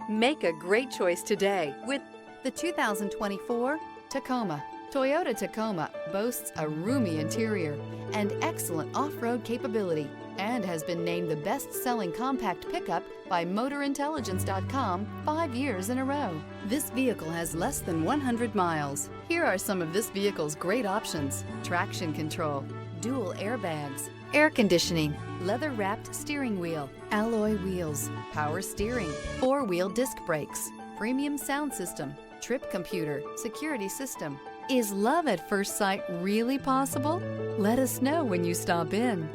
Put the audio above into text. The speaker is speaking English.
Make a great choice today with the 2024 Tacoma. Toyota Tacoma boasts a roomy interior and excellent off-road capability and has been named the best-selling compact pickup by MotorIntelligence.com 5 years in a row. This vehicle has less than 100 miles. Here are some of this vehicle's great options: traction control, dual airbags, air conditioning, leather-wrapped steering wheel, alloy wheels, power steering, four-wheel disc brakes, premium sound system, trip computer, security system. Is love at first sight really possible? Let us know when you stop in.